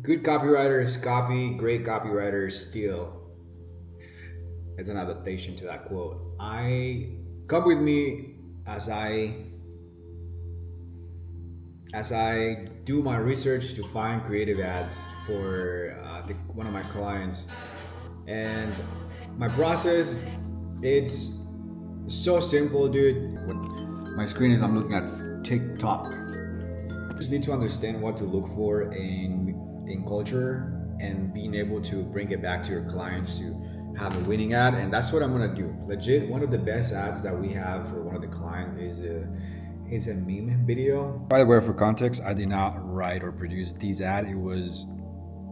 Good copywriters copy, great copywriters steal. It's an adaptation to that quote. I come with me as I do my research to find creative ads for one of my clients, and my process, it's so simple, dude. My screen is I'm looking at TikTok. You just need to understand what to look for in culture and being able to bring it back to your clients to have a winning ad, and that's what I'm gonna do. Legit, one of the best ads that we have for one of the clients is a meme video. By the way, for context, I did not write or produce these ads. It was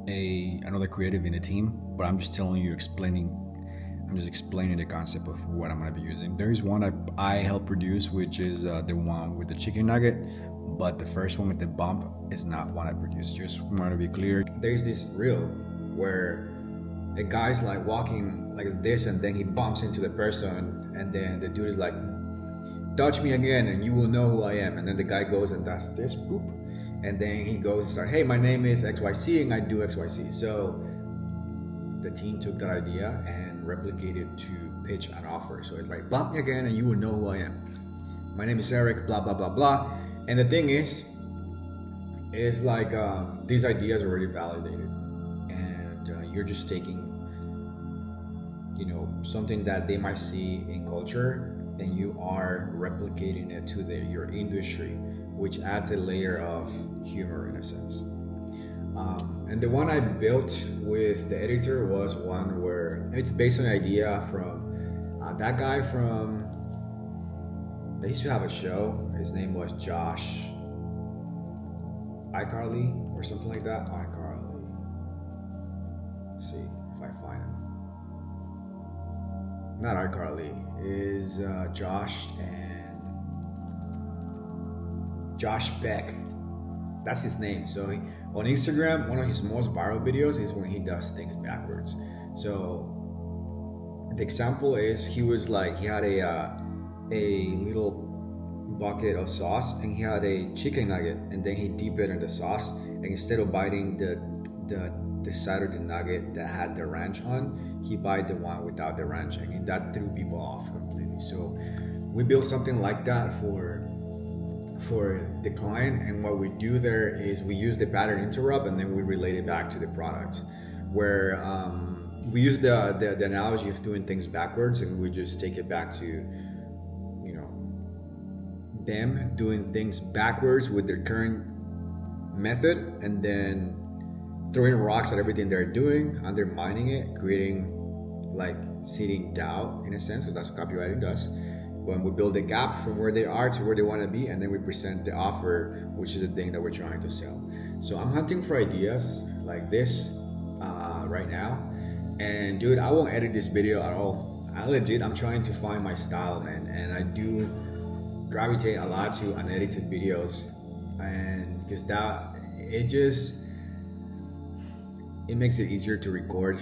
another creative in the team, but I'm just telling you, I'm just explaining the concept of what I'm gonna be using. There is one I helped produce, which is the one with the chicken nugget, but the first one with the bump is not one I produced. Just want to be clear. There's this reel where a guy's like walking like this, and then he bumps into the person, and then the dude is like, touch me again and you will know who I am. And then the guy goes and does this, boop. And then he goes and starts, hey, my name is XYC and I do XYC. So the team took that idea and replicated to pitch an offer. So it's like, bump me again and you will know who I am. My name is Eric, blah, blah, blah, blah. And the thing is like these ideas are already validated. And you're just taking, something that they might see in culture, and you are replicating it to your industry, which adds a layer of humor in a sense. And the one I built with the editor was one where it's based on an idea from that guy they used to have a show. His name was Josh iCarly or something like that. iCarly. Let's see if I find him. Not iCarly, is Josh Beck. That's his name. So on Instagram, one of his most viral videos is when he does things backwards. So the example is he had a little bucket of sauce, and he had a chicken nugget, and then he dipped it in the sauce, and instead of biting the side of the nugget that had the ranch on, he bite the one without the ranch, and that threw people off completely. So we built something like that for the client, and what we do there is we use the pattern interrupt, and then we relate it back to the product, where we use the analogy of doing things backwards, and we just take it back to them doing things backwards with their current method, and then throwing rocks at everything they're doing, undermining it, creating like seeding doubt in a sense, because that's what copywriting does. When we build a gap from where they are to where they want to be, and then we present the offer, which is the thing that we're trying to sell. So I'm hunting for ideas like this right now, and dude, I won't edit this video at all. I'm trying to find my style, man, and I do gravitate a lot to unedited videos, and because it makes it easier to record.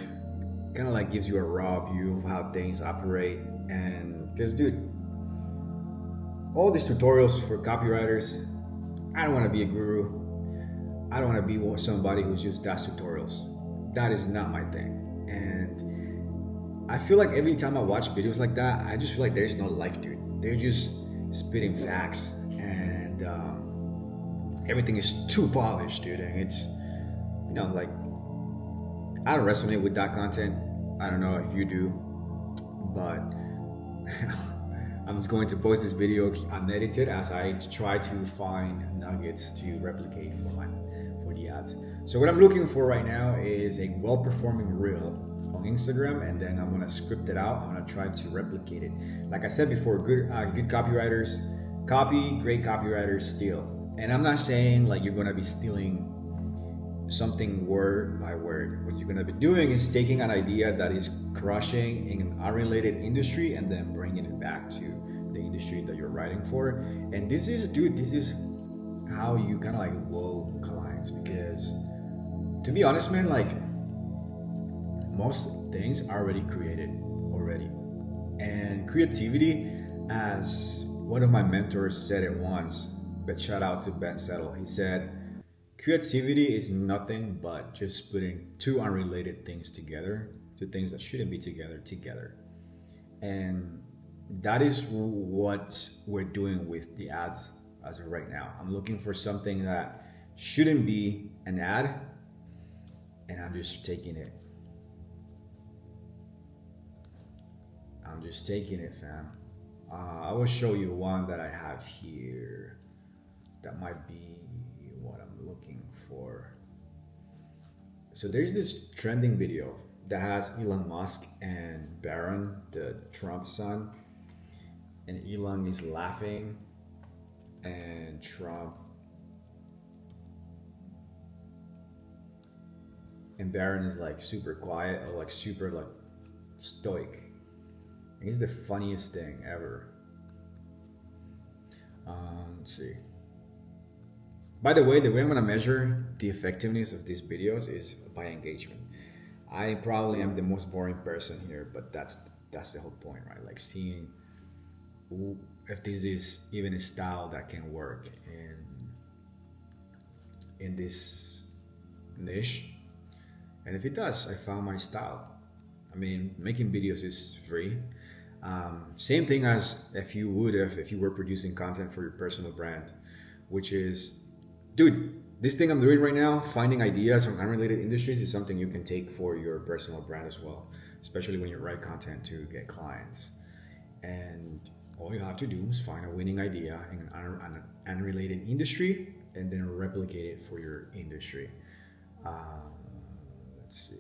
Kind of like gives you a raw view of how things operate. And because, dude, all these tutorials for copywriters, I don't want to be a guru. I don't want to be somebody who's just does tutorials. That is not my thing. And I feel like every time I watch videos like that, I just feel like there's no life, dude. They're just spitting facts, and everything is too polished, dude. And it's, like, I don't resonate with that content. I don't know if you do, but I'm just going to post this video unedited as I try to find nuggets to replicate for the ads. So what I'm looking for right now is a well-performing reel on Instagram, and then I'm gonna script it out. I'm gonna try to replicate it. Like I said before, good copywriters copy, great copywriters steal. And I'm not saying like you're gonna be stealing something word by word. What you're gonna be doing is taking an idea that is crushing in an unrelated industry, and then bringing it back to the industry that you're writing for. And this is how you kind of like whoa clients, because to be honest, man, like most things are already created already. And creativity, as one of my mentors said it once, but shout out to Ben Settle, he said, creativity is nothing but just putting two unrelated things together, two things that shouldn't be together. And that is what we're doing with the ads as of right now. I'm looking for something that shouldn't be an ad, and I'm just taking it. I'm just taking it, fam. I will show you one that I have here that might be what I'm looking for. So there's this trending video that has Elon Musk and Barron, the Trump son, and Elon is laughing, and Trump and Barron is like super quiet or like super like stoic. And it's the funniest thing ever. Let's see. By the way I'm gonna measure the effectiveness of these videos is by engagement. I probably am the most boring person here, but that's the whole point, right? Like seeing if this is even a style that can work in this niche. And if it does, I found my style. I mean, making videos is free. Same thing as if you were producing content for your personal brand, which is, dude, this thing I'm doing right now, finding ideas on unrelated industries, is something you can take for your personal brand as well, especially when you write content to get clients. And all you have to do is find a winning idea in an unrelated industry and then replicate it for your industry. Let's see.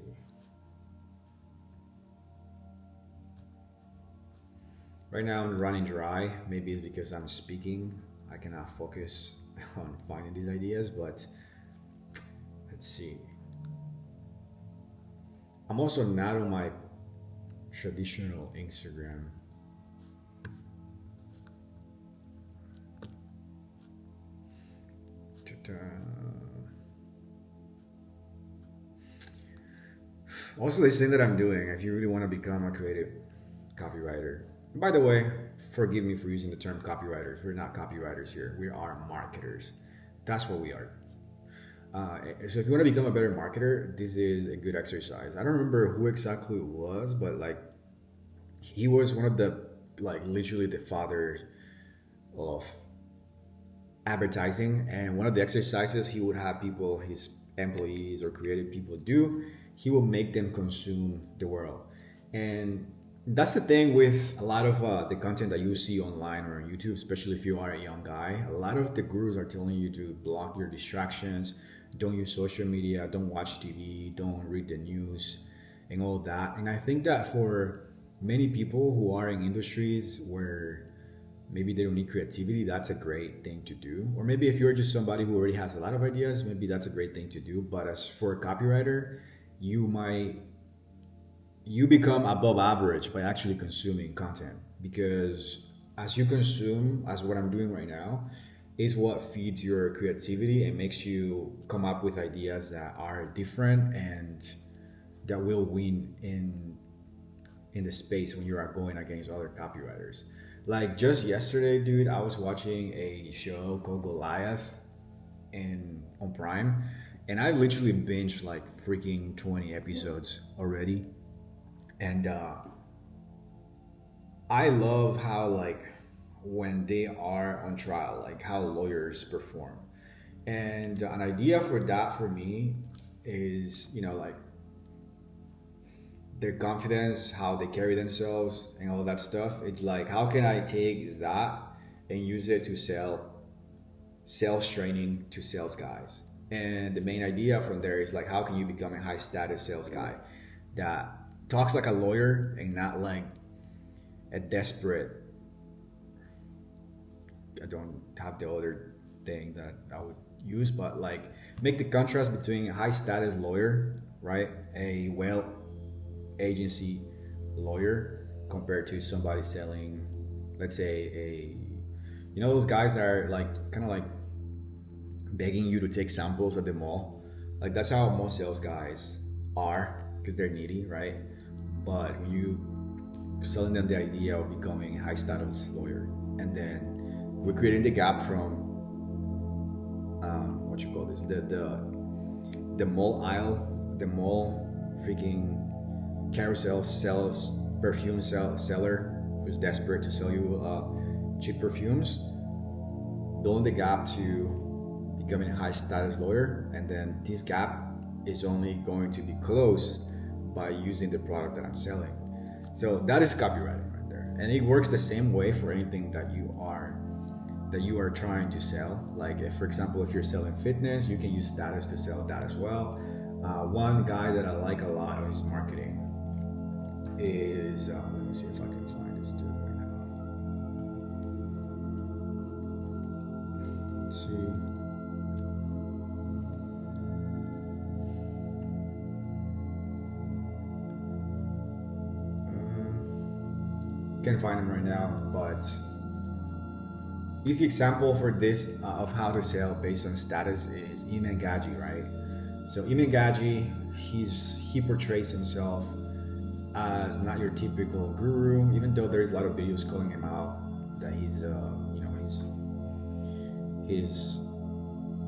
Right now I'm running dry. Maybe it's because I'm speaking. I cannot focus on finding these ideas, but let's see. I'm also not on my traditional Instagram. Also, this thing that I'm doing, if you really want to become a creative copywriter, by the way, forgive me for using the term copywriters. We're not copywriters here. We are marketers. That's what we are. So if you want to become a better marketer, this is a good exercise. I don't remember who exactly it was, but like he was one of the, like, literally the fathers of advertising. And one of the exercises he would have people, his employees or creative people do, he will make them consume the world. And that's the thing with a lot of the content that you see online or on YouTube, especially if you are a young guy. A lot of the gurus are telling you to block your distractions, don't use social media, don't watch TV, don't read the news, and all that. And I think that for many people who are in industries where maybe they don't need creativity, that's a great thing to do. Or maybe if you're just somebody who already has a lot of ideas, maybe that's a great thing to do. But as for a copywriter, you become above average by actually consuming content, because as you consume, as what I'm doing right now, is what feeds your creativity and makes you come up with ideas that are different and that will win in the space when you are going against other copywriters. Like just yesterday, dude, I was watching a show called Goliath on Prime, and I literally binged like freaking 20 episodes already. And I love how, like, when they are on trial, like how lawyers perform. And an idea for that for me is, like their confidence, how they carry themselves and all that stuff. It's like, how can I take that and use it to sell sales training to sales guys? And the main idea from there is like, how can you become a high status sales guy that talks like a lawyer and not like a desperate. I don't have the other thing that I would use, but like make the contrast between a high status lawyer, right? A well agency lawyer compared to somebody selling, let's say those guys that are like kind of like begging you to take samples at the mall. Like that's how most sales guys are, because they're needy, right? But when you selling them the idea of becoming a high status lawyer, and then we're creating the gap from what you call this, the mall aisle, the mall freaking carousel sells perfume seller who's desperate to sell you cheap perfumes, building the gap to becoming a high status lawyer, and then this gap is only going to be closed by using the product that I'm selling. So that is copywriting right there, and it works the same way for anything that you are trying to sell. Like if, for example, if you're selling fitness, you can use status to sell that as well. One guy that I like a lot of his marketing is let me see if I can find this dude right now. Let's see. Can't find him right now, but easy example for this of how to sell based on status is Iman Gaji, right? So Iman Gaji, he portrays himself as not your typical guru, even though there's a lot of videos calling him out that he's a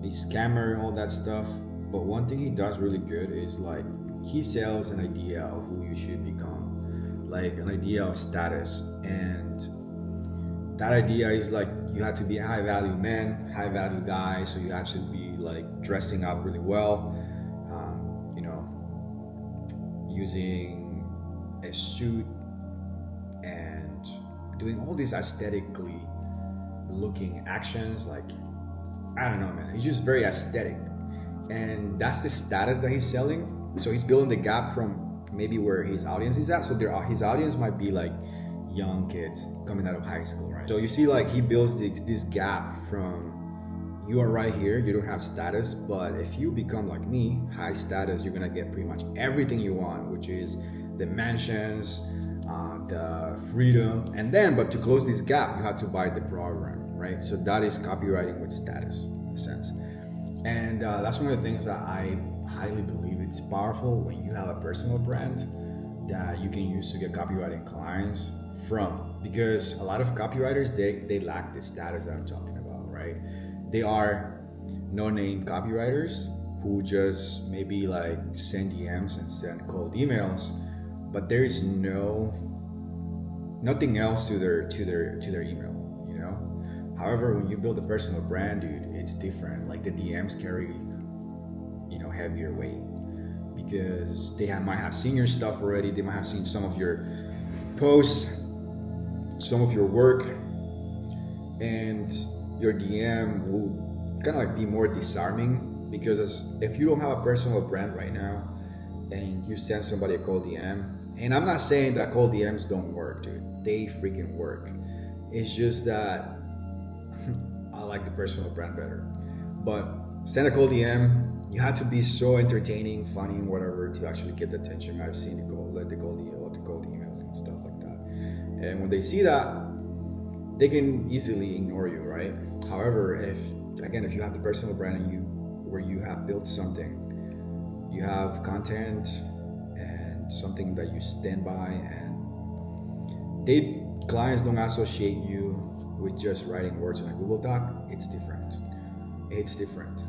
scammer and all that stuff. But one thing he does really good is like he sells an idea of who you should become, like an idea of status, and that idea is like you have to be a high value man, high value guy, so you have to be like dressing up really well, using a suit and doing all these aesthetically looking actions. Like, I don't know, man, he's just very aesthetic, and that's the status that he's selling. So he's building the gap from maybe where his audience is at. So his audience might be like young kids coming out of high school, right? So you see, like, he builds this gap from, you are right here, you don't have status, but if you become like me, high status, you're gonna get pretty much everything you want, which is the mansions, the freedom, and then, but to close this gap, you have to buy the program, right? So that is copywriting with status, in a sense. And that's one of the things that I highly believe it's powerful when you have a personal brand that you can use to get copywriting clients from, because a lot of copywriters, they lack the status that I'm talking about, right? They are no-name copywriters who just maybe like send DMs and send cold emails, but there is nothing else to their email, you know? However, when you build a personal brand, dude, it's different. Like the DMs carry, heavier weight, because they might have seen your stuff already. They might have seen some of your posts, some of your work, and your DM will kind of like be more disarming, because if you don't have a personal brand right now and you send somebody a cold DM, and I'm not saying that cold DMs don't work, dude, they freaking work. It's just that I like the personal brand better. But send a cold DM, you have to be so entertaining, funny, whatever, to actually get the attention. I've seen the cold emails and stuff like that. And when they see that, they can easily ignore you, right? However, if you have the personal brand and where you have built something, you have content and something that you stand by, and clients don't associate you with just writing words on a Google Doc. It's different.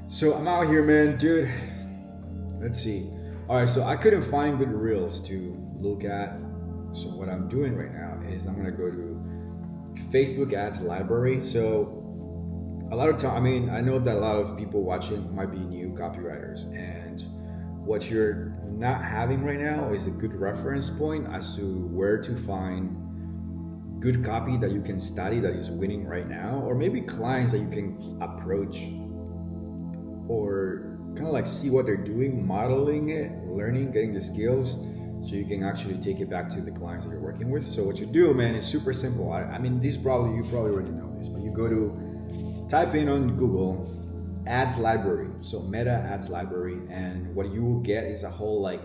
So I'm out here, man, dude. Let's see. All right, so I couldn't find good reels to look at. So what I'm doing right now is I'm gonna go to Facebook ads library. So a lot of time, I know that a lot of people watching might be new copywriters, and what you're not having right now is a good reference point as to where to find good copy that you can study that is winning right now, or maybe clients that you can approach, or kind of like see what they're doing, modeling it, learning, getting the skills, so you can actually take it back to the clients that you're working with. So what you do, man, is super simple. You probably already know this, but you go to type in on Google ads library, so meta ads library, and what you will get is a whole a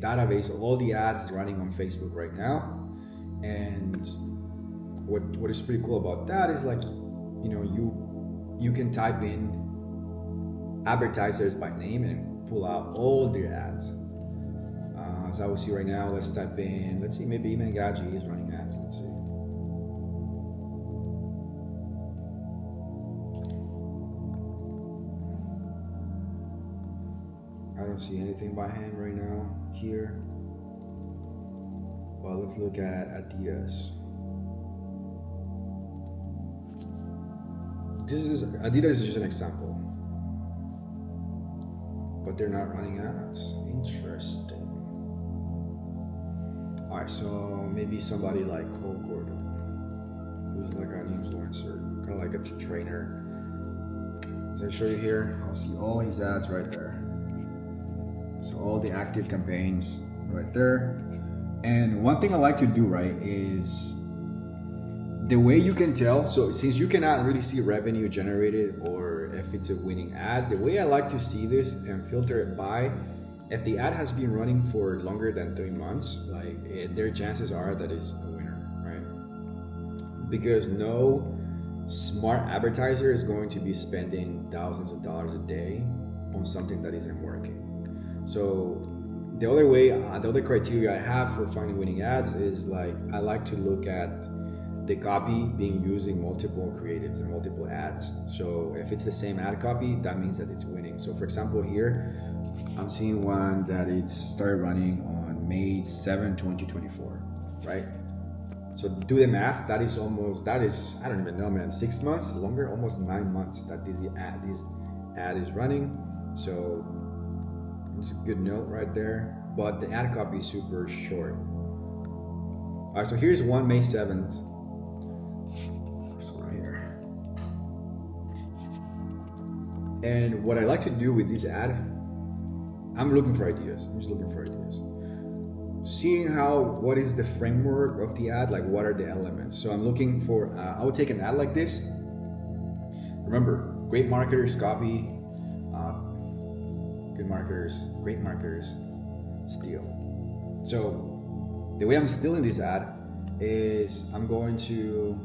database of all the ads running on Facebook right now. And what is pretty cool about that is you can type in advertisers by name and pull out all their ads. As I will see right now, let's see, maybe Iman Gaji is running ads. Let's see. I don't see anything by him right now here. Well, let's look at Adidas. Adidas is just an example, but they're not running ads. Interesting. All right, so maybe somebody like Cole Gordon, who's like an influencer, kind of like a trainer. As I show you here, I'll see all his ads right there. So all the active campaigns right there. And one thing I like to do, right, is the way you can tell. So since you cannot really see revenue generated or if it's a winning ad, the way I like to see this and filter it by if the ad has been running for longer than 3 months, their chances are that it's a winner, right? Because no smart advertiser is going to be spending thousands of dollars a day on something that isn't working. So the other criteria I have for finding winning ads is I like to look at the copy being used in multiple creatives and multiple ads. So if it's the same ad copy, that means that it's winning. So for example, here I'm seeing one that it started running on May 7, 2024, right? So do the math. That is I don't even know, man, 6 months, longer, almost 9 months that this ad is running. So it's a good note right there. But the ad copy is super short. All right, so here's one May 7th. So right here. And what I like to do with this ad, I'm looking for ideas. I'm just looking for ideas. Seeing what is the framework of the ad, what are the elements. So I'm looking for, I would take an ad like this. Remember, great marketers copy, good marketers, great marketers steal. So the way I'm stealing this ad is I'm going to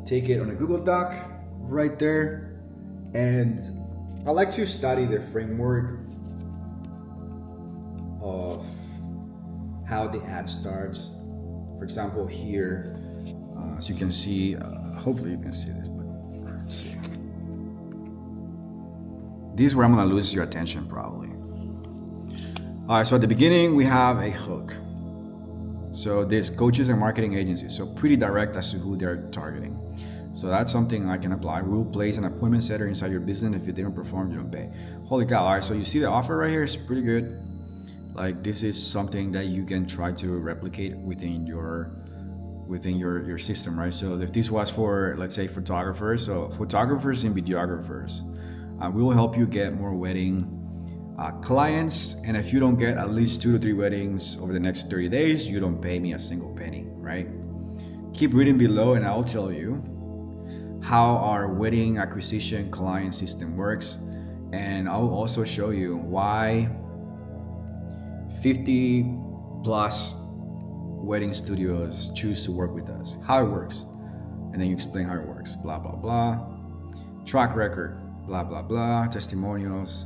take it on a Google Doc right there, and I like to study the framework of how the ad starts. For example, here, as you can see, hopefully you can see this, but let's see. This is where I'm gonna lose your attention probably. All right, so at the beginning we have a hook. So there's coaches and marketing agencies, so pretty direct as to who they're targeting. So that's something I can apply. We'll place an appointment setter inside your business. If you didn't perform, you don't pay. Holy cow! All right, so you see the offer right here is pretty good. This is something that you can try to replicate within your system, right? So if this was for, let's say, photographers, so photographers and videographers, we will help you get more wedding clients. And if you don't get at least 2 to 3 weddings over the next 30 days, you don't pay me a single penny, right? Keep reading below and I'll tell you how our wedding acquisition client system works. And I'll also show you why 50 plus wedding studios choose to work with us, how it works. And then you explain how it works, blah, blah, blah. Track record, blah, blah, blah, testimonials,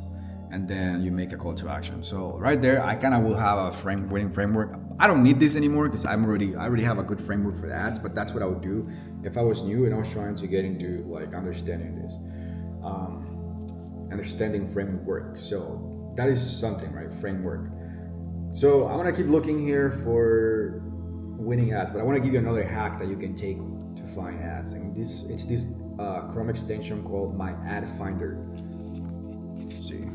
and then you make a call to action. So right there, I kind of will have a wedding framework. I don't need this anymore because I already have a good framework for the ads, but that's what I would do if I was new and I was trying to get into understanding this, understanding framework. So that is something, right? Framework. So I'm gonna keep looking here for winning ads, but I want to give you another hack that you can take to find ads. And it's this Chrome extension called My Ad Finder. See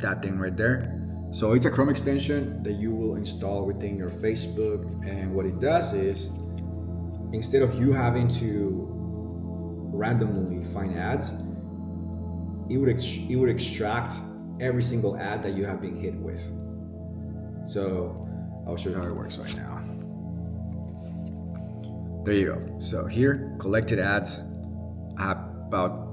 that thing right there? So it's a Chrome extension that you will install within your Facebook, and what it does is, instead of you having to randomly find ads, it would extract every single ad that you have been hit with. So I'll show you how it works right now. There you go. So here, collected ads. I have about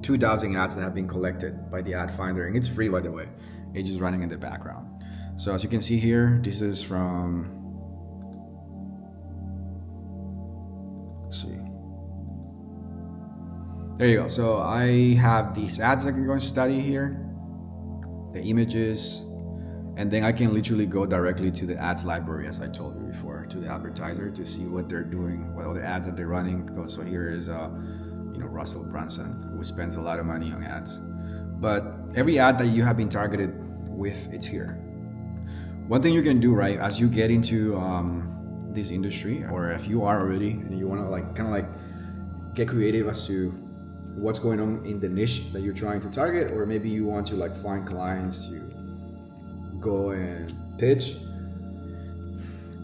2,000 ads that have been collected by the ad finder, and it's free, by the way. It's just running in the background. So as you can see here, this is from, let's see. There you go. So I have these ads I can go and study here, the images, and then I can literally go directly to the ads library, as I told you before, to the advertiser to see what they're doing, what other ads that they're running. So here is Russell Brunson, who spends a lot of money on ads. But every ad that you have been targeted with, it's here. One thing you can do, right, as you get into this industry, or if you are already and you want to get creative as to what's going on in the niche that you're trying to target, or maybe you want to find clients to go and pitch,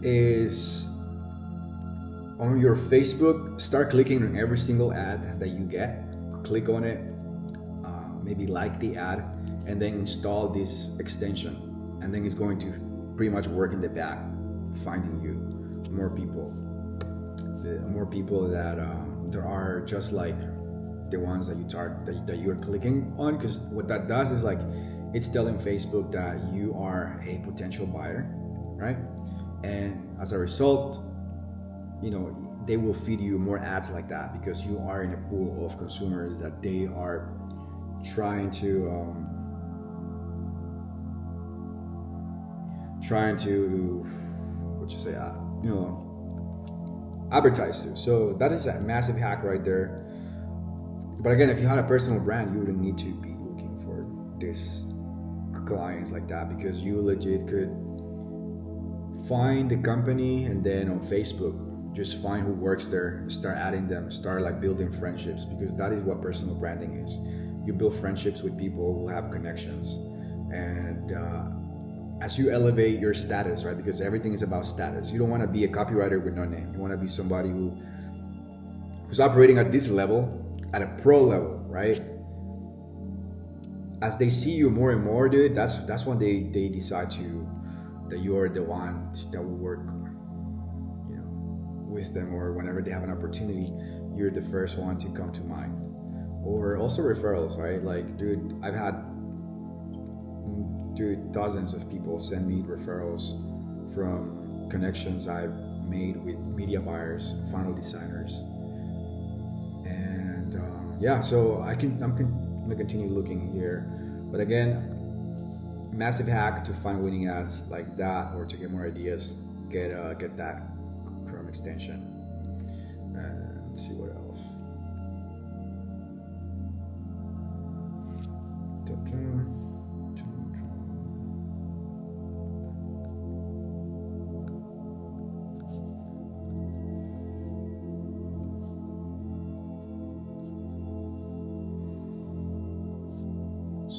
is on your Facebook, start clicking on every single ad that you get. Click on it, maybe like the ad, and then install this extension, and then it's going to pretty much work in the back, finding you more people that there are just like the ones that that you're clicking on. Because what that does is it's telling Facebook that you are a potential buyer, right? And as a result, they will feed you more ads like that, because you are in a pool of consumers that they are trying to advertise to. So that is a massive hack right there. But again, if you had a personal brand, you wouldn't need to be looking for this clients like that, because you legit could find the company, and then on Facebook just find who works there, start adding them, start building friendships, because that is what personal branding is. You build friendships with people who have connections, and as you elevate your status, right, because everything is about status. You don't want to be a copywriter with no name. You want to be somebody who's operating at this level, at a pro level, right? As they see you more and more, dude, that's when they decide that you're the one that will work with them, or whenever they have an opportunity, you're the first one to come to mind. Or also referrals, right? Dude, I've had dozens of people send me referrals from connections I've made with media buyers, funnel designers, and so I'm gonna continue looking here. But again, massive hack to find winning ads like that, or to get more ideas, get that Chrome extension. And let's see what else.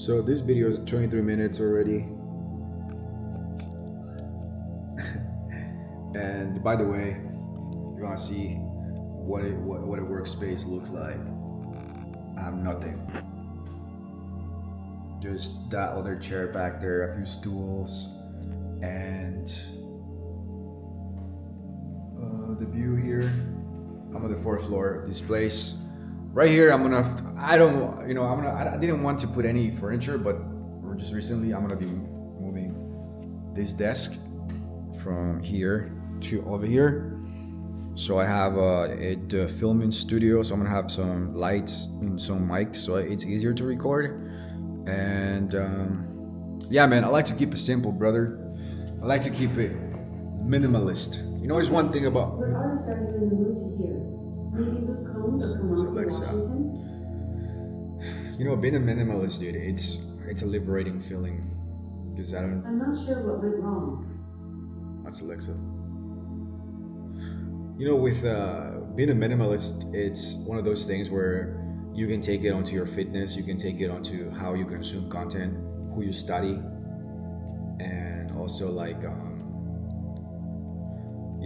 So this video is 23 minutes already. And by the way, you're gonna see what a workspace looks like. I have nothing. Just that other chair back there, a few stools, and the view here. I'm on the 4th floor of this place. Right here, I didn't want to put any furniture, but just recently I'm gonna be moving this desk from here to over here. So I have a filming studio, so I'm gonna have some lights and some mics, so it's easier to record. And yeah, man, I like to keep it simple, brother. I like to keep it minimalist. There's one thing about... What artists are you in the mood to hear? Maybe Luke Combs or Kamasi Washington? Being a minimalist, dude, it's a liberating feeling. Because I'm not sure what went wrong. That's Alexa. With being a minimalist, it's one of those things where you can take it onto your fitness, you can take it onto how you consume content, who you study, and also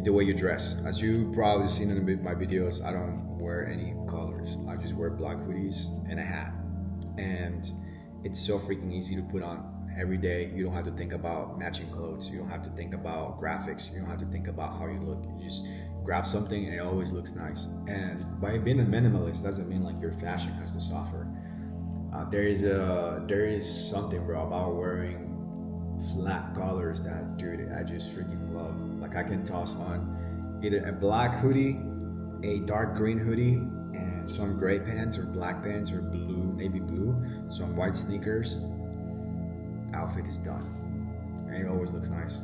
the way you dress. As you probably seen in my videos, I don't wear any colors. I just wear black hoodies and a hat. And it's so freaking easy to put on every day. You don't have to think about matching clothes. You don't have to think about graphics. You don't have to think about how you look. You just grab something and it always looks nice. And by being a minimalist doesn't mean your fashion has to suffer. There is something, bro, about wearing flat colors that, dude, I just freaking love. I can toss on either a black hoodie, a dark green hoodie, and some gray pants or black pants or blue, navy blue, some white sneakers. Outfit is done, and it always looks nice.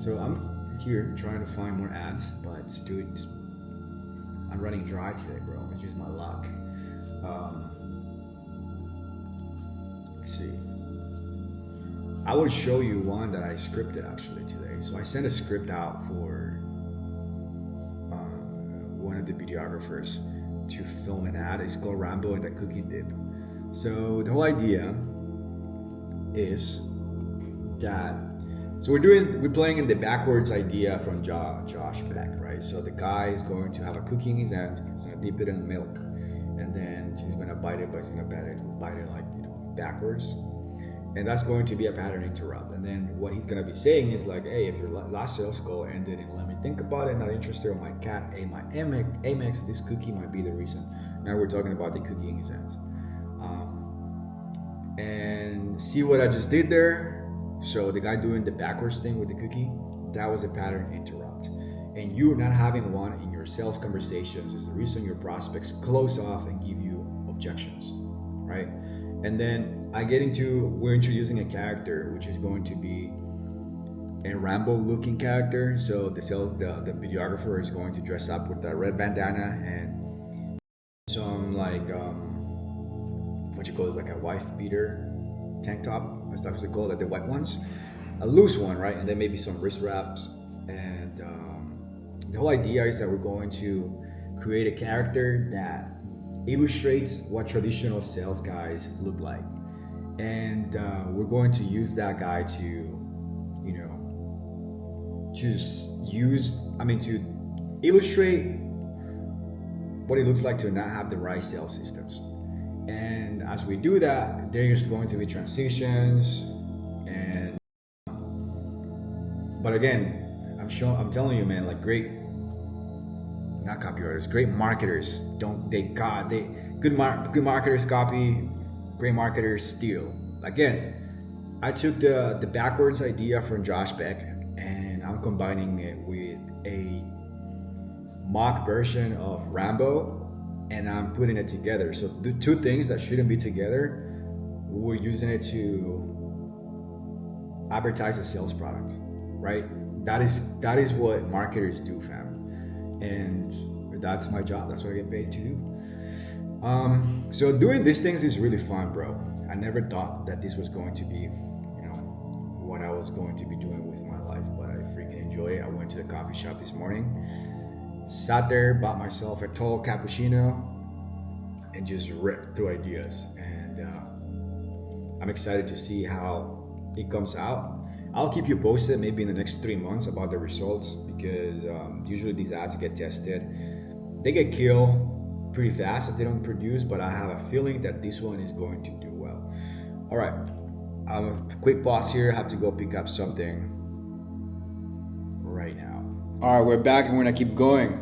So I'm here trying to find more ads, but dude, I'm running dry today, bro. It's just my luck. Let's see. I will show you one that I scripted actually today. So I sent a script out for one of the videographers to film an ad. It's called Rambo and the Cookie Dip. So the whole idea is that we're playing in the backwards idea from Josh Beck, right? So the guy is going to have a cookie in his hand. He's gonna dip it in milk, and then he's gonna bite it, but he's gonna bite it like backwards. And that's going to be a pattern interrupt. And then what he's gonna be saying is like, hey, if your last sales call ended in let me think about it, not interested in my cat, my Amex, this cookie might be the reason. Now we're talking about the cookie in his hands. And see what I just did there? So the guy doing the backwards thing with the cookie, that was a pattern interrupt. And you not having one in your sales conversations is the reason your prospects close off and give you objections, right? And then we're introducing a character which is going to be a Rambo looking character. So the videographer is going to dress up with a red bandana and some like what you call it, like a wife beater tank top. That's what they call it, the white ones, a loose one, right? And then maybe some wrist wraps. And the whole idea is that we're going to create a character that illustrates what traditional sales guys look like, and we're going to use that guy to illustrate what it looks like to not have the right sales systems. And as we do that, there's going to be transitions, and but again, I'm telling you, man, like great marketers good marketers copy, great marketers steal. Again, I took the backwards idea from Josh Beck and I'm combining it with a mock version of Rambo, and I'm putting it together. So the two things that shouldn't be together, we're using it to advertise a sales product, right? That is what marketers do, fam. And that's my job. That's what I get paid to do. So doing these things is really fun, bro. I never thought that this was going to be, what I was going to be doing with my life, but I freaking enjoy it. I went to the coffee shop this morning, sat there, bought myself a tall cappuccino, and just ripped through ideas. And I'm excited to see how it comes out. I'll keep you posted maybe in the next 3 months about the results, because usually these ads get tested. They get killed pretty fast if they don't produce, but I have a feeling that this one is going to do well. All right, a quick pause here. I have to go pick up something right now. All right, we're back and we're gonna keep going.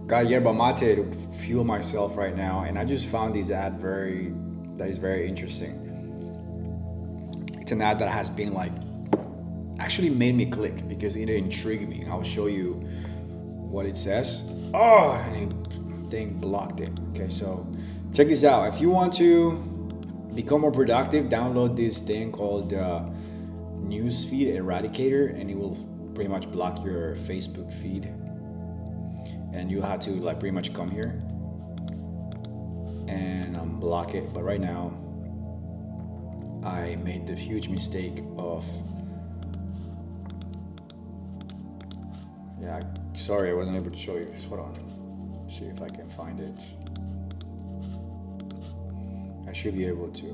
Got yerba mate to fuel myself right now, and I just found this ad that is very interesting. It's an ad that has been actually made me click because it intrigued me. I'll show you what it says. Oh, and the thing blocked it. Okay, so check this out. If you want to become more productive, download this thing called Newsfeed Eradicator, and it will pretty much block your Facebook feed. And you have to pretty much come here and unblock it. But right now, I made the huge mistake of sorry, I wasn't able to show you. Hold on, see if I can find it. I should be able to.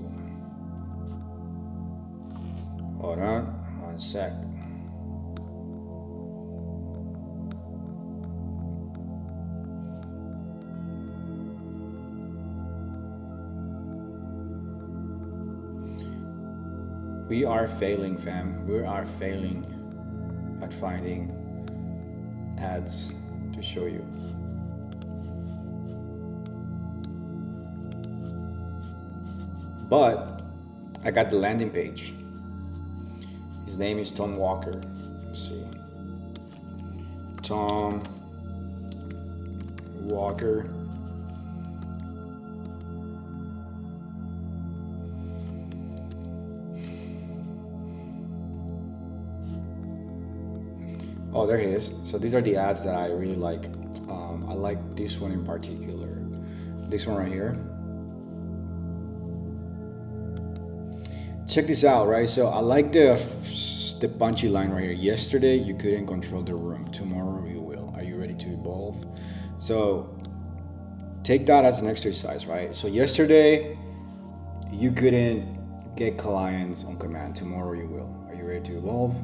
Hold on, 1 sec. We are failing, fam. We are failing at finding ads to show you. But I got the landing page. His name is Tom Walker. Let's see. Tom Walker. Oh, there he is. So these are the ads that I really like. I like this one in particular. This one right here. Check this out, right? So I like the punchy line right here. Yesterday you couldn't control the room. Tomorrow you will. Are you ready to evolve? So take that as an exercise, right? So yesterday you couldn't get clients on command. Tomorrow you will. Are you ready to evolve?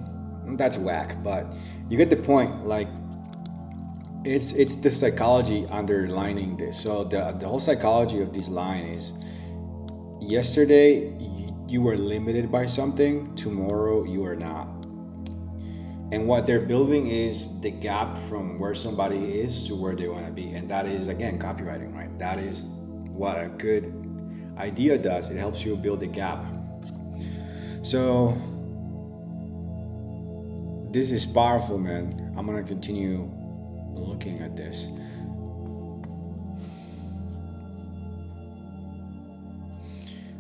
That's whack, but you get the point. Like, it's the psychology underlining this. So the whole psychology of this line is, yesterday you were limited by something, tomorrow you are not. And what they're building is the gap from where somebody is to where they want to be. And that is, again, copywriting, right? That is what a good idea does. It helps you build a gap. So this is powerful, man. I'm going to continue looking at this.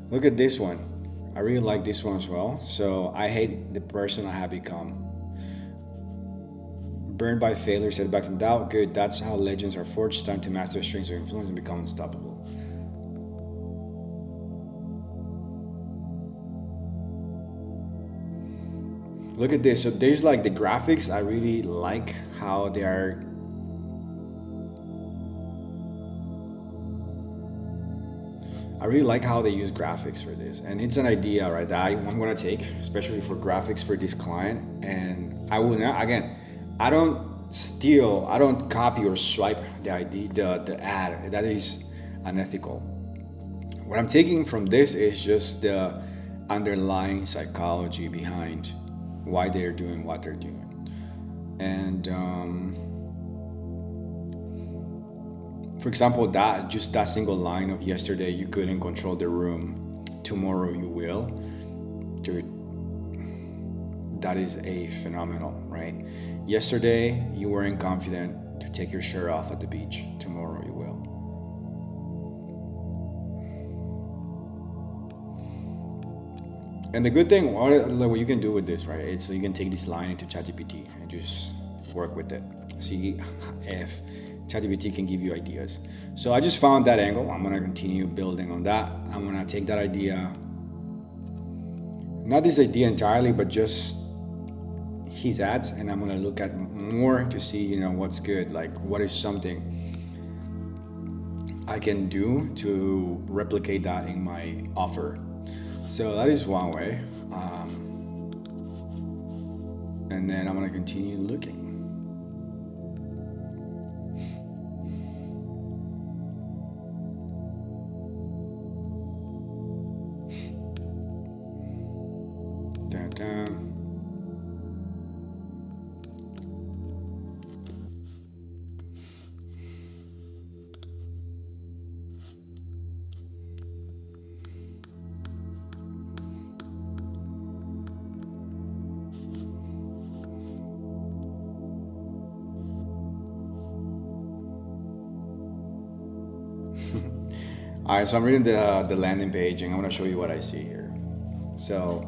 Look at this one. I really like this one as well. So I hate the person I have become. Burned by failure, setbacks, and doubt. Good. That's how legends are forged. It's time to master strings of influence and become unstoppable. Look at this. So there's like the graphics. I really like how they are. I really like how they use graphics for this, and it's an idea, right, that I'm gonna take, especially for graphics for this client. And I will not, again, I don't steal, I don't copy or swipe the idea, the ad. That is unethical. What I'm taking from this is just the underlying psychology behind why they're doing what they're doing. And for example, that single line of yesterday you couldn't control the room, tomorrow you will. Dude, that is a phenomenal, right? Yesterday you weren't confident to take your shirt off at the beach, tomorrow you will. And the good thing, what you can do with this, right, it's you can take this line into ChatGPT and just work with it. See if ChatGPT can give you ideas. So I just found that angle. I'm gonna continue building on that. I'm gonna take that idea, not this idea entirely, but just his ads, and I'm gonna look at more to see, what's good, like what is something I can do to replicate that in my offer. So that is one way. And then I'm gonna continue looking. Dun, dun. All right, so I'm reading the landing page, and I'm gonna show you what I see here. So,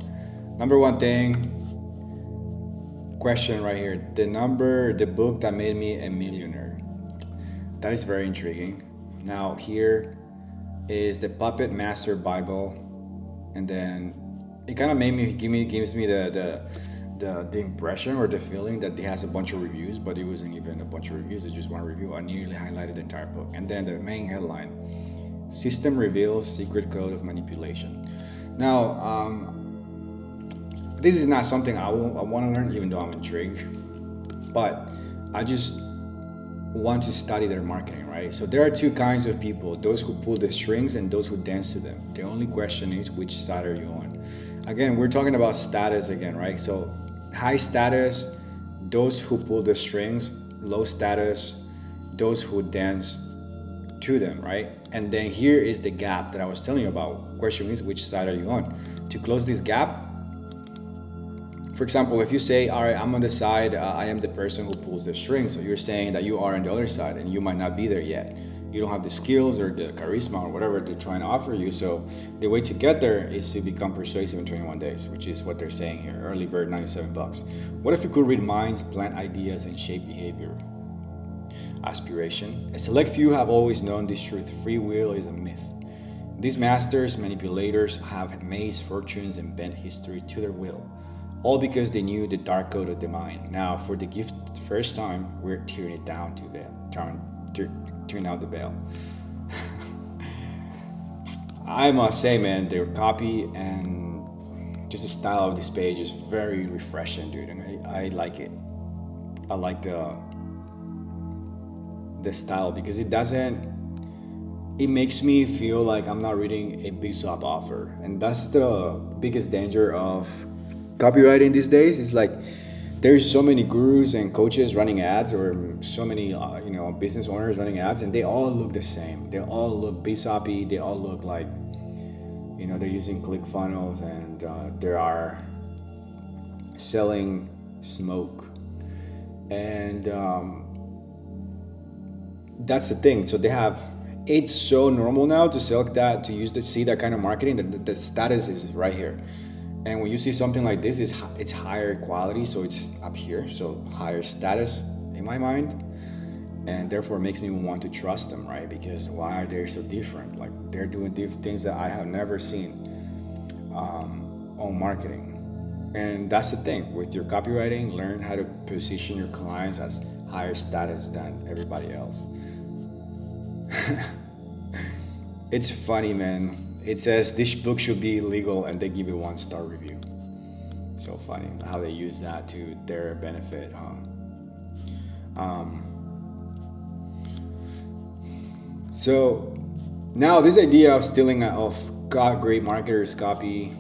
number one thing, question right here: the book that made me a millionaire. That is very intriguing. Now here is the Puppet Master Bible, and then it kind of gives me the impression or the feeling that it has a bunch of reviews, but it wasn't even a bunch of reviews. It's just one review. I nearly highlighted the entire book, and then the main headline: System reveals secret code of manipulation. Now, this is not something I want to learn, even though I'm intrigued, but I just want to study their marketing, right? So there are two kinds of people: those who pull the strings and those who dance to them. The only question is, which side are you on? Again, we're talking about status again, right? So high status, those who pull the strings; low status, those who dance to them, right? And then here is the gap that I was telling you about. Question is, which side are you on? To close this gap, for example, if you say, all right, I'm on the side, I am the person who pulls the strings, so you're saying that you are on the other side and you might not be there yet. You don't have the skills or the charisma or whatever they're trying to offer you. So the way to get there is to become persuasive in 21 days, which is what they're saying here. Early bird, $97. What if you could read minds, plant ideas, and shape behavior? aspiration. A select few have always known this truth: free will is a myth. These masters, manipulators, have amazed fortunes and bent history to their will, all because they knew the dark code of the mind. Now, for the gift first time, we're tearing it down to veil, turn out the veil. I must say, man, their copy and just the style of this page is very refreshing, dude. And I like it. I like the style because it makes me feel like I'm not reading a big sub offer. And that's the biggest danger of copywriting these days. Is like there's so many gurus and coaches running ads, or so many business owners running ads, and they all look the same. They all look bisoppy. They all look like they're using ClickFunnels, and they are selling smoke. And that's the thing. So it's so normal now to sell that, to see that kind of marketing. The status is right here. And when you see something like this, it's higher quality, so it's up here, so higher status in my mind, and therefore it makes me want to trust them, right? Because why are they so different? Like they're doing things that I have never seen on marketing. And that's the thing with your copywriting: learn how to position your clients as higher status than everybody else. It's funny, man. It says this book should be illegal, and they give it 1-star review. So funny how they use that to their benefit, huh? So now this idea of stealing of great marketers copy,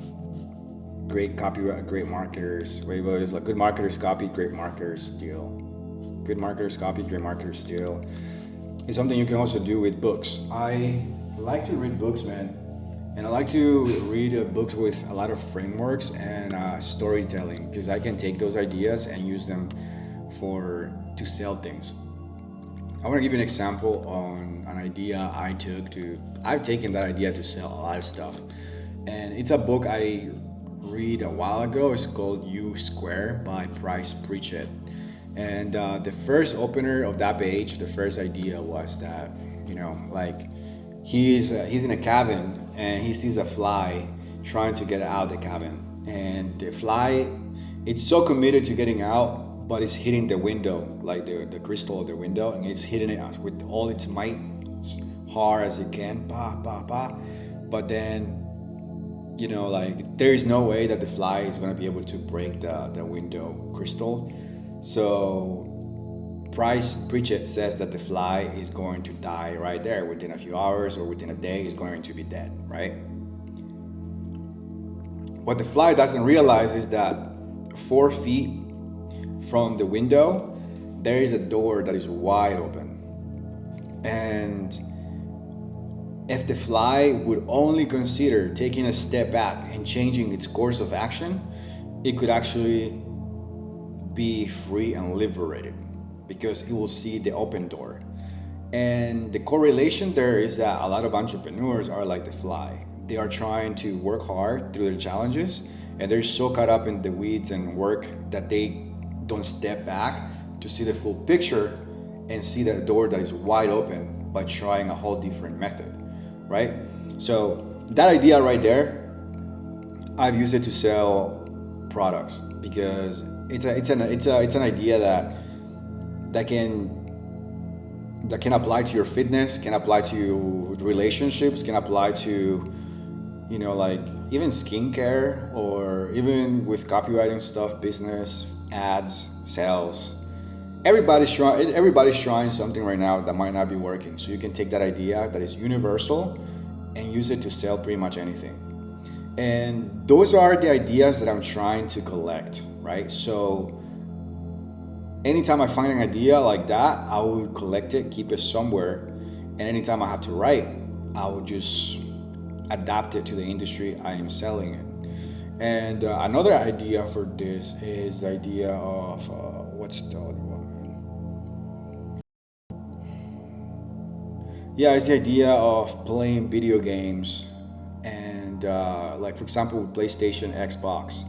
great marketers. Wait, it's like good marketers copy, great marketers steal. Good marketers copy, great marketers steal. It's something you can also do with books. I like to read books, man. And I like to read books with a lot of frameworks and storytelling, because I can take those ideas and use them to sell things. I want to give you an example on an idea I've taken that idea to sell a lot of stuff. And it's a book I read a while ago. It's called U Square by Bryce Pritchett. And the first opener of that page, the first idea was that, he's in a cabin and he sees a fly trying to get out of the cabin, and the fly, it's so committed to getting out, but it's hitting the window, like the crystal of the window, and it's hitting it with all its might, as hard as it can, but then there is no way that the fly is going to be able to break the window crystal. So Bryce Pritchett says that the fly is going to die right there within a few hours, or within a day is going to be dead, right? What the fly doesn't realize is that 4 feet from the window, there is a door that is wide open. And if the fly would only consider taking a step back and changing its course of action, it could actually be free and liberated, because it will see the open door. And the correlation there is that a lot of entrepreneurs are like the fly. They are trying to work hard through their challenges, and they're so caught up in the weeds and work that they don't step back to see the full picture and see that door that is wide open by trying a whole different method, right? So that idea right there, I've used it to sell products, because it's an idea that can apply to your fitness, can apply to your relationships, can apply to even skincare, or even with copywriting stuff, business, ads, sales. Everybody's trying something right now that might not be working. So you can take that idea that is universal and use it to sell pretty much anything. And those are the ideas that I'm trying to collect, right? So anytime I find an idea like that, I will collect it, keep it somewhere. And anytime I have to write, I will just adapt it to the industry I am selling it. And another idea for this is the idea of, what's the other one? Yeah, it's the idea of playing video games. And like, for example, with PlayStation, Xbox,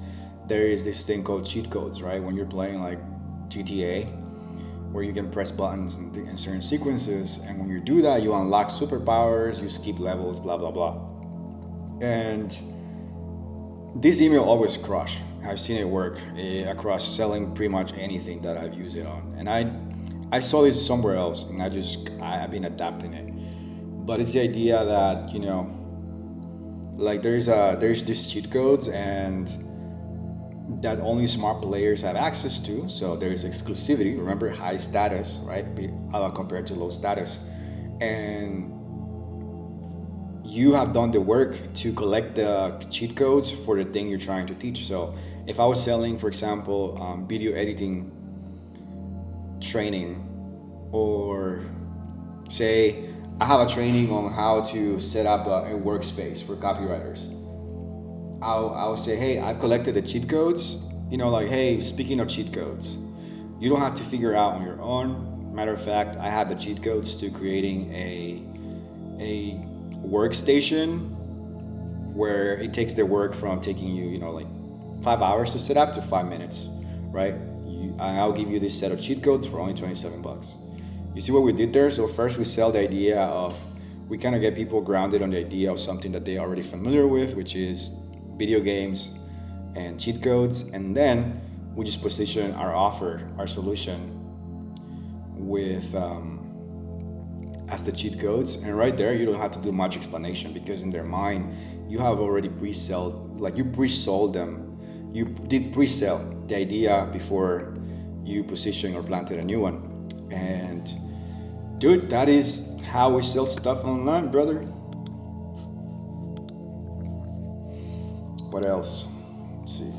there is this thing called cheat codes, right? When you're playing like GTA, where you can press buttons in certain sequences, and when you do that, you unlock superpowers, you skip levels, blah blah blah. And this email always crush. I've seen it work across selling pretty much anything that I've used it on, and I saw this somewhere else, and I've been adapting it. But it's the idea that, you know, like there's these cheat codes, and that only smart players have access to. So there's exclusivity. Remember, high status, right? Compared to low status, and you have done the work to collect the cheat codes for the thing you're trying to teach. So if I was selling, for example, video editing training, or say I have a training on how to set up a workspace for copywriters, I'll say, hey, I've collected the cheat codes. You know, like, hey, speaking of cheat codes, you don't have to figure out on your own. Matter of fact, I have the cheat codes to creating a workstation where it takes the work from taking you, you know, like 5 hours to set up to 5 minutes, right? I'll give you this set of cheat codes for only $27. You see what we did there? So first we sell the idea of, we kind of get people grounded on the idea of something that they're already familiar with, which is video games and cheat codes, and then we just position our offer, our solution with as the cheat codes. And right there, you don't have to do much explanation, because in their mind, you have already you pre-sold them. You did pre-sell the idea before you position or planted a new one. And dude, that is how we sell stuff online, brother. What else? Let's see.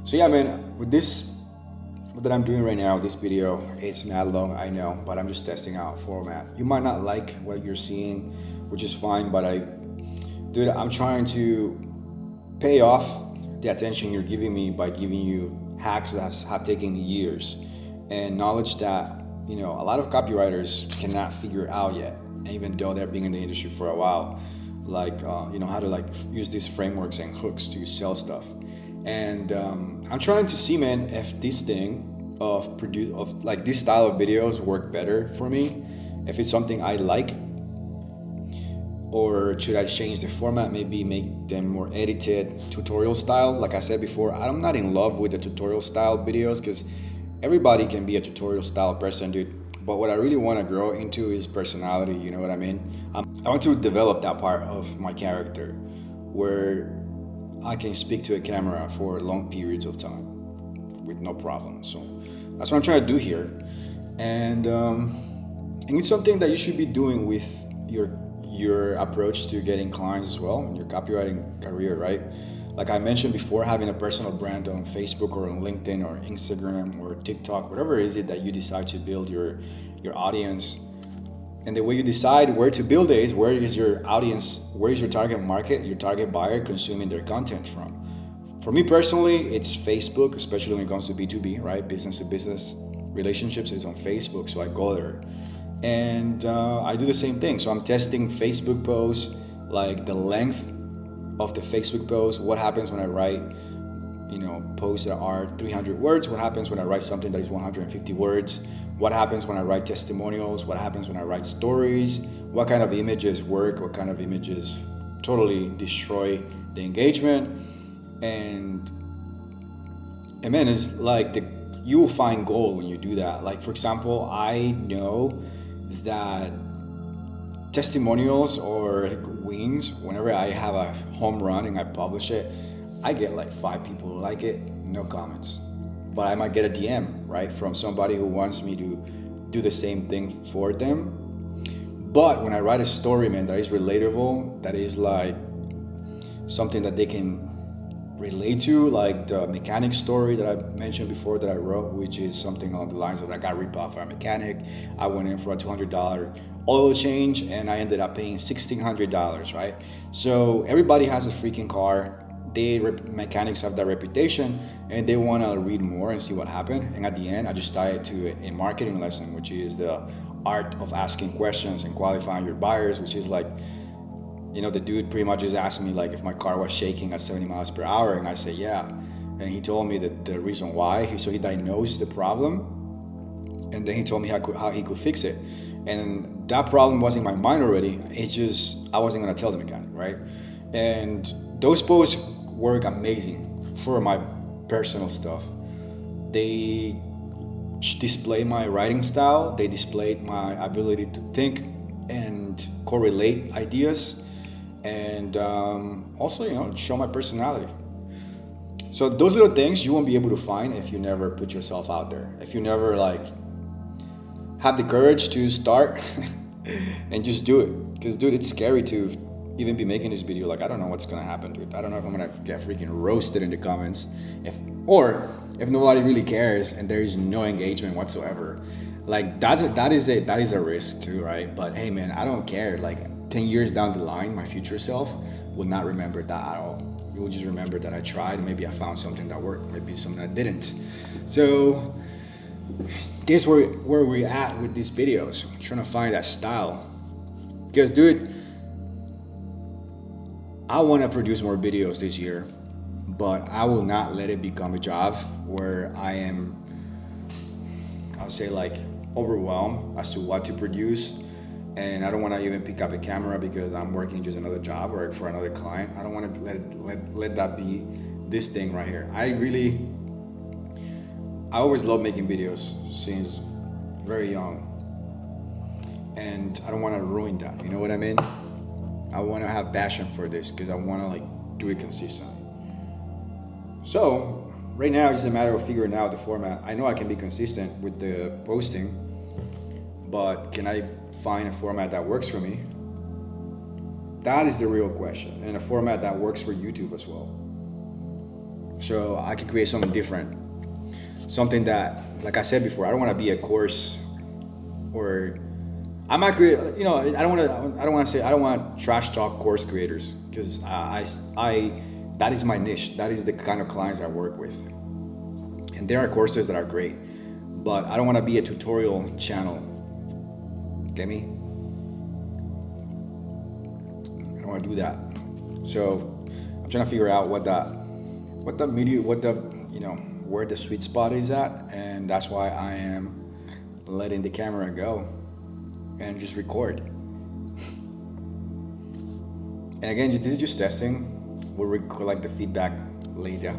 So yeah, man, with this that I'm doing right now, this video, it's mad long, I know, but I'm just testing out format. You might not like what you're seeing, which is fine, but I'm trying to pay off the attention you're giving me by giving you hacks that have taken years, and knowledge that, you know, a lot of copywriters cannot figure out yet, even though they're being in the industry for a while, like you know, how to like use these frameworks and hooks to sell stuff. And I'm trying to see, man, if this thing of like this style of videos work better for me, if it's something I like, or should I change the format, maybe make them more edited, tutorial style. Like I said before, I'm not in love with the tutorial style videos, because everybody can be a tutorial style person, dude. But what I really want to grow into is personality, you know what I mean? I want to develop that part of my character where I can speak to a camera for long periods of time with no problem. So that's what I'm trying to do here. And it's something that you should be doing with your approach to getting clients as well in your copywriting career, right? Like I mentioned before, having a personal brand on Facebook or on LinkedIn or Instagram or TikTok, whatever it is that you decide to build your audience. And the way you decide where to build it is, where is your audience, where is your target market, your target buyer consuming their content from? For me personally, it's Facebook, especially when it comes to B2B, right? Business to business relationships is on Facebook, so I go there. And I do the same thing. So I'm testing Facebook posts, like the length of the Facebook post. What happens when I write, you know, posts that are 300 words? What happens when I write something that is 150 words? What happens when I write testimonials? What happens when I write stories? What kind of images work? What kind of images totally destroy the engagement? And man, it's like you will find gold when you do that. Like, for example, I know that testimonials or wings, whenever I have a home run and I publish it, I get like 5 people who like it, no comments. But I might get a DM, right, from somebody who wants me to do the same thing for them. But when I write a story, man, that is relatable, that is like something that they can relate to, like the mechanic story that I mentioned before that I wrote, which is something along the lines of I got ripped off by a mechanic. I went in for a $200 oil change and I ended up paying $1,600, right? So everybody has a freaking car. Mechanics have that reputation and they want to read more and see what happened. And at the end, I just tied it to a marketing lesson, which is the art of asking questions and qualifying your buyers, which is like, you know, the dude pretty much just asked me like if my car was shaking at 70 miles per hour, and I say yeah. and he told me that the reason why. So he diagnosed the problem, and then he told me how he could fix it. And that problem was in my mind already. It's just I wasn't gonna tell them again, right? And those posts work amazing for my personal stuff. They display my writing style. They displayed my ability to think and correlate ideas, and also, show my personality. So those little things you won't be able to find if you never put yourself out there. If you never have the courage to start and just do it. Because dude, it's scary to even be making this video. I don't know what's gonna happen, dude. I don't know if I'm gonna get freaking roasted in the comments, if nobody really cares and there is no engagement whatsoever. That is a risk too, right? But hey man, I don't care. 10 years down the line, my future self will not remember that at all. You will just remember that I tried. Maybe I found something that worked, maybe something that didn't. So guess where we're at with these videos. I'm trying to find that style. Because dude, I want to produce more videos this year, but I will not let it become a job where I am, I'll say overwhelmed as to what to produce. And I don't want to even pick up a camera because I'm working just another job or for another client. I don't want to let that be this thing right here. I always love making videos since very young, and I don't want to ruin that. You know what I mean? I want to have passion for this because I want to do it consistently. So right now it's just a matter of figuring out the format. I know I can be consistent with the posting, but can I find a format that works for me? That is the real question, and a format that works for YouTube as well. So I can create something different, something that, like I said before, I don't want to be a course, or I might create. I don't want to trash talk course creators, because I that is my niche. That is the kind of clients I work with, and there are courses that are great, but I don't want to be a tutorial channel. Get me? I don't want to do that. So I'm trying to figure out where the sweet spot is at, and that's why I am letting the camera go and just record. And again, this is just testing. We'll collect the feedback later.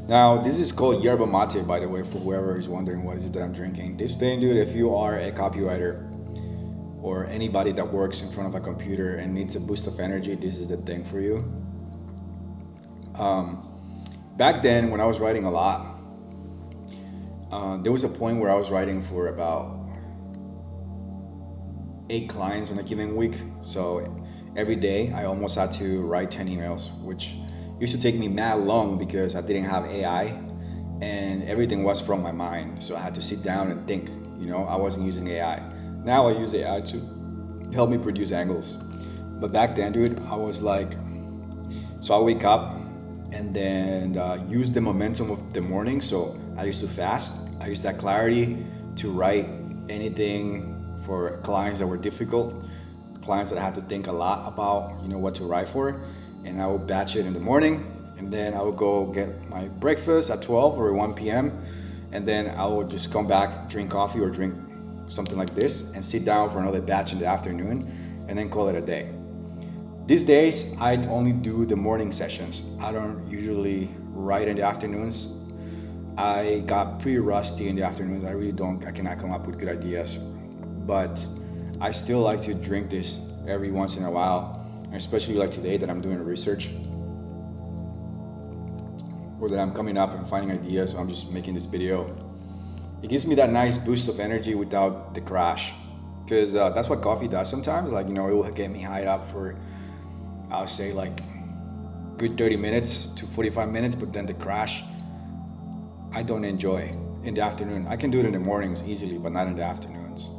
Now, this is called yerba mate, by the way, for whoever is wondering what is it that I'm drinking. This thing, dude, if you are a copywriter or anybody that works in front of a computer and needs a boost of energy, this is the thing for you. Back then, when I was writing a lot, there was a point where I was writing for about 8 clients in a given week. So every day, I almost had to write 10 emails, which used to take me mad long because I didn't have AI and everything was from my mind. So I had to sit down and think, I wasn't using AI. Now I use AI to help me produce angles. But back then, dude, I was so I wake up and then use the momentum of the morning. So I used to fast. I used that clarity to write anything for clients that were difficult, clients that I had to think a lot about, what to write for. And I would batch it in the morning, and then I would go get my breakfast at 12 or 1 p.m. And then I would just come back, drink coffee or drink something like this, and sit down for another batch in the afternoon, and then call it a day. These days, I only do the morning sessions. I don't usually write in the afternoons. I got pretty rusty in the afternoons. I cannot come up with good ideas. But I still like to drink this every once in a while. Especially like today that I'm doing research, or that I'm coming up and finding ideas, so I'm just making this video. It gives me that nice boost of energy without the crash, because that's what coffee does sometimes. It will get me hyped up for, I'll say good 30 minutes to 45 minutes, but then the crash, I don't enjoy in the afternoon. I can do it in the mornings easily, but not in the afternoons.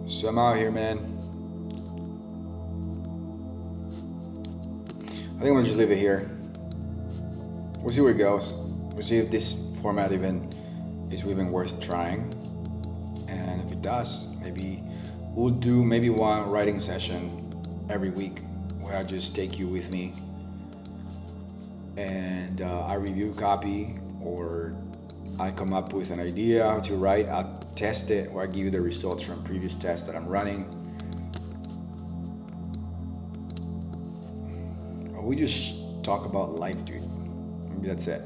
So I'm out here, man. I think I'm gonna just leave it here. We'll see where it goes. We'll see if this format even it's even worth trying. And if it does, maybe we'll do maybe one writing session every week where I just take you with me and I review copy, or I come up with an idea how to write, I test it, or I give you the results from previous tests that I'm running. Or we just talk about life, dude. Maybe that's it.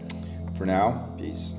For now, peace.